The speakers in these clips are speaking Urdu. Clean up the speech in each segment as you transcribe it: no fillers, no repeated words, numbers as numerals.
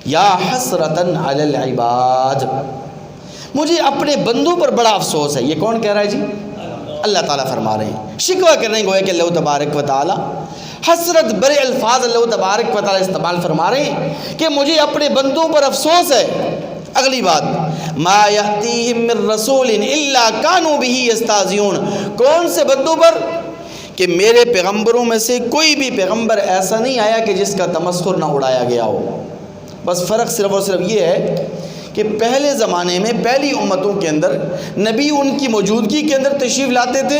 یا حسرتن علی العباد، مجھے اپنے بندوں پر بڑا افسوس ہے۔ یہ کون کہہ رہا ہے جی؟ اللہ تعالیٰ فرما رہے ہیں، شکوہ کر رہے ہیں گویا کہ اللہ تبارک و تعالیٰ حسرت برے الفاظ اللہ تبارک و تعالیٰ استعمال فرما رہے ہیں کہ مجھے اپنے بندوں پر افسوس ہے۔ اگلی بات، ما یأتیہم من رسول الا کانوا بہ یستہزئون، کون سے بندوں پر؟ کہ میرے پیغمبروں میں سے کوئی بھی پیغمبر ایسا نہیں آیا کہ جس کا تمسخر نہ اڑایا گیا ہو۔ بس فرق صرف اور صرف یہ ہے کہ پہلے زمانے میں پہلی امتوں کے اندر نبی ان کی موجودگی کے اندر تشریف لاتے تھے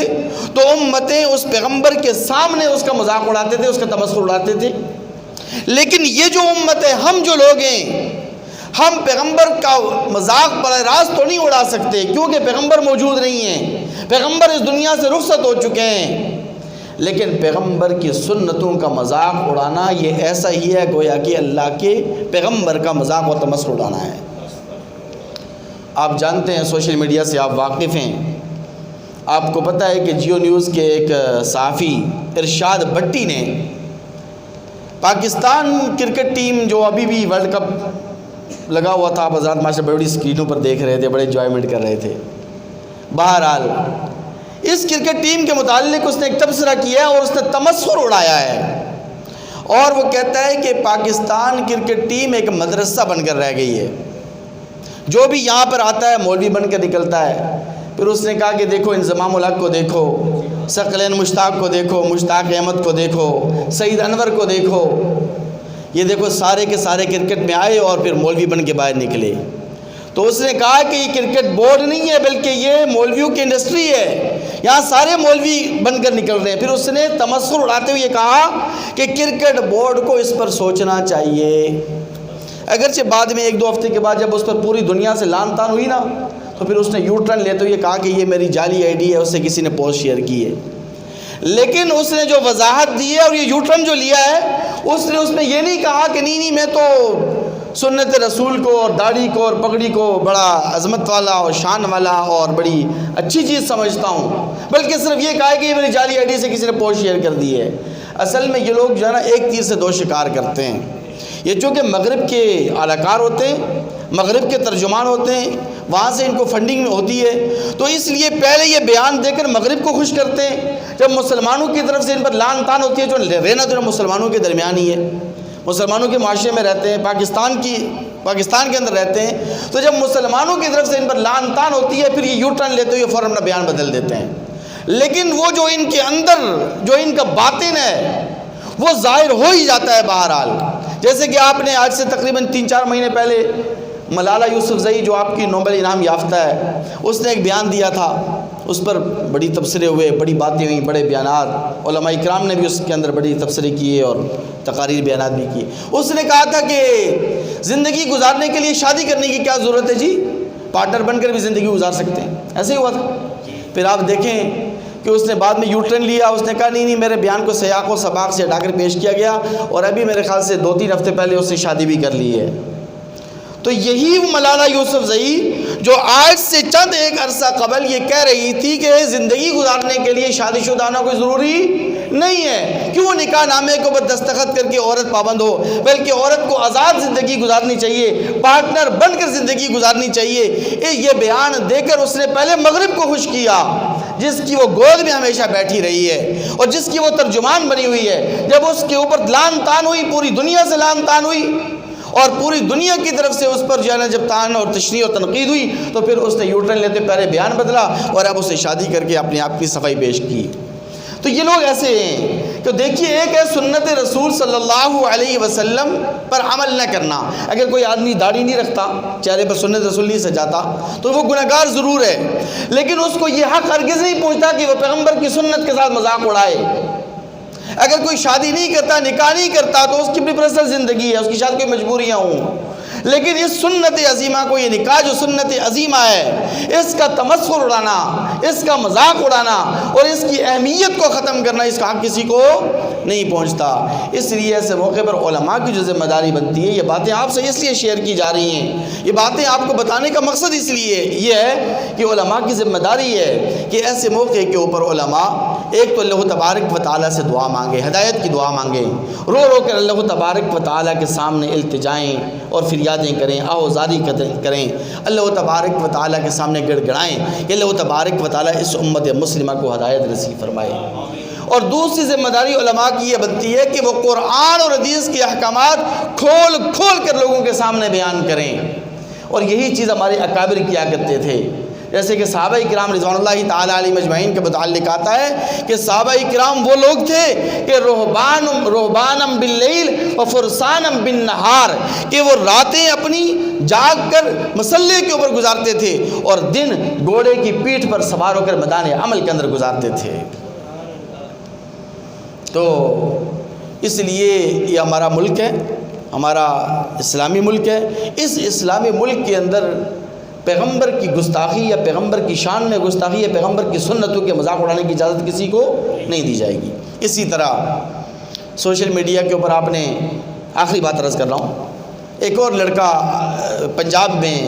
تو امتیں اس پیغمبر کے سامنے اس کا مذاق اڑاتے تھے، اس کا تمسخر اڑاتے تھے۔ لیکن یہ جو امت ہے، ہم جو لوگ ہیں، ہم پیغمبر کا مذاق براہ راست تو نہیں اڑا سکتے کیونکہ پیغمبر موجود نہیں ہیں، پیغمبر اس دنیا سے رخصت ہو چکے ہیں۔ لیکن پیغمبر کی سنتوں کا مذاق اڑانا یہ ایسا ہی ہے گویا کہ اللہ کے پیغمبر کا مذاق و تمسخر اڑانا ہے۔ آپ جانتے ہیں، سوشل میڈیا سے آپ واقف ہیں، آپ کو پتہ ہے کہ جیو نیوز کے ایک صحافی ارشاد بھٹی نے پاکستان کرکٹ ٹیم جو ابھی بھی ورلڈ کپ لگا ہوا تھا، آپ حضرات ماشاء اللہ بڑی اسکرینوں پر دیکھ رہے تھے، بڑے انجوائمنٹ کر رہے تھے۔ بہرحال اس کرکٹ ٹیم کے متعلق اس نے ایک تبصرہ کیا ہے اور اس نے تمسخر اڑایا ہے، اور وہ کہتا ہے کہ پاکستان کرکٹ ٹیم ایک مدرسہ بن کر رہ گئی ہے، جو بھی یہاں پر آتا ہے مولوی بن کر نکلتا ہے۔ پھر اس نے کہا کہ دیکھو انضمام الحق کو دیکھو، ثقلین مشتاق کو دیکھو، مشتاق احمد کو دیکھو، سعید انور کو دیکھو، یہ دیکھو سارے کے سارے کرکٹ میں آئے اور پھر مولوی بن کے باہر نکلے۔ تو اس نے کہا کہ یہ کرکٹ بورڈ نہیں ہے بلکہ یہ مولویوں کی انڈسٹری ہے، یہاں سارے مولوی بن کر نکل رہے ہیں۔ پھر اس نے تمسخر اڑاتے ہوئے کہا کہ کرکٹ بورڈ کو اس پر سوچنا چاہیے۔ اگرچہ بعد میں ایک دو ہفتے کے بعد جب اس پر پوری دنیا سے لان تان ہوئی نا، تو پھر اس نے یو ٹرن لیتے ہوئے کہا کہ یہ میری جعلی آئی ڈی ہے، اس سے کسی نے پوسٹ شیئر کی ہے۔ لیکن اس نے جو وضاحت دی ہے اور یہ یو ٹرن جو لیا ہے، اس نے یہ نہیں کہا کہ نہیں میں تو سنت رسول کو اور داڑھی کو اور پگڑی کو بڑا عظمت والا اور شان والا اور بڑی اچھی چیز سمجھتا ہوں، بلکہ صرف یہ کہا ہے کہ یہ میری جعلی آئی ڈی سے کسی نے پوسٹ شیئر کر دی ہے۔ اصل میں یہ لوگ جو ہے نا ایک تیر سے دو شکار کرتے ہیں۔ یہ چونکہ مغرب کے اہلکار ہوتے ہیں، مغرب کے ترجمان ہوتے ہیں، وہاں سے ان کو فنڈنگ ہوتی ہے، تو اس لیے پہلے یہ بیان دے کر مغرب کو خوش کرتے ہیں۔ جب مسلمانوں کی طرف سے ان پر لان تان ہوتی ہے، جو رہنا تو مسلمانوں کے درمیان ہی ہے، مسلمانوں کے معاشرے میں رہتے ہیں، پاکستان کے اندر رہتے ہیں، تو جب مسلمانوں کی طرف سے ان پر لان تان ہوتی ہے، پھر یہ یو ٹرن لیتے ہوئے فوراً اپنا بیان بدل دیتے ہیں۔ لیکن وہ جو ان کے اندر جو ان کا باطن ہے وہ ظاہر ہو ہی جاتا ہے۔ بہرحال جیسے کہ آپ نے آج سے تقریباً 3-4 مہینے پہلے ملالہ یوسفزئی جو آپ کی نوبل انعام یافتہ ہے، اس نے ایک بیان دیا تھا، اس پر بڑی تبصرے ہوئے، بڑی باتیں ہوئیں، بڑے بیانات، علماء اکرام نے بھی اس کے اندر بڑی تبصرے کیے اور تقاریر بیانات بھی کیے۔ اس نے کہا تھا کہ زندگی گزارنے کے لیے شادی کرنے کی کیا ضرورت ہے جی، پارٹنر بن کر بھی زندگی گزار سکتے ہیں، ایسے ہی ہوا تھا۔ پھر آپ دیکھیں کہ اس نے بعد میں یو ٹرن لیا، اس نے کہا نہیں میرے بیان کو سیاق و سباق سے ہٹا کر پیش کیا گیا، اور ابھی میرے خیال سے 2-3 ہفتے پہلے اس نے شادی بھی کر لی ہے۔ تو یہی ملالہ یوسفزئی جو آج سے چند ایک عرصہ قبل یہ کہہ رہی تھی کہ زندگی گزارنے کے لیے شادی شدہ ہونا کوئی ضروری نہیں ہے، کیوں نکاح نامے کے اوپر دستخط کر کے عورت پابند ہو، بلکہ عورت کو آزاد زندگی گزارنی چاہیے، پارٹنر بن کر زندگی گزارنی چاہیے۔ یہ بیان دے کر اس نے پہلے مغرب کو خوش کیا، جس کی وہ گود میں ہمیشہ بیٹھی رہی ہے اور جس کی وہ ترجمان بنی ہوئی ہے۔ جب اس کے اوپر لان تان ہوئی، پوری دنیا سے لان تان ہوئی اور پوری دنیا کی طرف سے اس پر جو ہے نا جب تان اور تشنیع اور تنقید ہوئی، تو پھر اس نے یو ٹرن لیتے پہلے بیان بدلا اور اب اسے شادی کر کے اپنے آپ کی صفائی پیش کی۔ تو یہ لوگ ایسے ہیں کہ دیکھیے، ایک ہے سنت رسول صلی اللہ علیہ وسلم پر عمل نہ کرنا۔ اگر کوئی آدمی داڑھی نہیں رکھتا، چہرے پر سنت رسول نہیں سجاتا، تو وہ گنہگار ضرور ہے، لیکن اس کو یہ حق ہرگز نہیں پہنچتا کہ وہ پیغمبر کی سنت کے ساتھ مذاق اڑائے۔ اگر کوئی شادی نہیں کرتا، نکاح نہیں کرتا، تو اس کی اپنی پرسنل زندگی ہے، اس کی شاید کوئی مجبوریاں ہوں، لیکن اس سنت عظیمہ کو، یہ نکاح جو سنت عظیمہ ہے، اس کا تمسخر اڑانا، اس کا مذاق اڑانا اور اس کی اہمیت کو ختم کرنا، اس کا حق کسی کو نہیں پہنچتا۔ اس لیے ایسے موقع پر علماء کی جو ذمہ داری بنتی ہے، یہ باتیں آپ سے اس لیے شیئر کی جا رہی ہیں، یہ باتیں آپ کو بتانے کا مقصد اس لیے یہ ہے کہ علماء کی ذمہ داری ہے کہ ایسے موقع کے اوپر علماء ایک تو اللہ تبارک و تعالیٰ سے دعا مانگیں، ہدایت کی دعا مانگیں، رو رو کر اللہ تبارک و تعالیٰ کے سامنے التجائیں اور فریادیں کریں، آوازاری کریں، اللہ تبارک و تعالیٰ کے سامنے گڑ گڑائیں کہ اللہ تبارک و تعالیٰ اس امت مسلمہ کو ہدایت نصیب فرمائے۔ اور دوسری ذمہ داری علماء کی یہ بنتی ہے کہ وہ قرآن اور حدیث کے احکامات کھول کھول کر لوگوں کے سامنے بیان کریں، اور یہی چیز ہمارے اکابر کیا کرتے تھے۔ جیسے کہ صحابہ کرام رضوان اللہ تعالیٰ علیہ مجمعین کے متعلق آتا ہے کہ صحابہ کرام وہ لوگ تھے کہ رہبانم باللیل و فرسانم بالنہار، کہ وہ راتیں اپنی جاگ کر مسلح کے اوپر گزارتے تھے اور دن گھوڑے کی پیٹھ پر سوار ہو کر میدان عمل کے اندر گزارتے تھے۔ تو اس لیے یہ ہمارا ملک ہے، ہمارا اسلامی ملک ہے۔ اس اسلامی ملک کے اندر پیغمبر کی گستاخی یا پیغمبر کی شان میں گستاخی یا پیغمبر کی سنتوں کے مذاق اڑانے کی اجازت کسی کو نہیں دی جائے گی۔ اسی طرح سوشل میڈیا کے اوپر آپ نے، آخری بات عرض کر رہا ہوں، ایک اور لڑکا پنجاب میں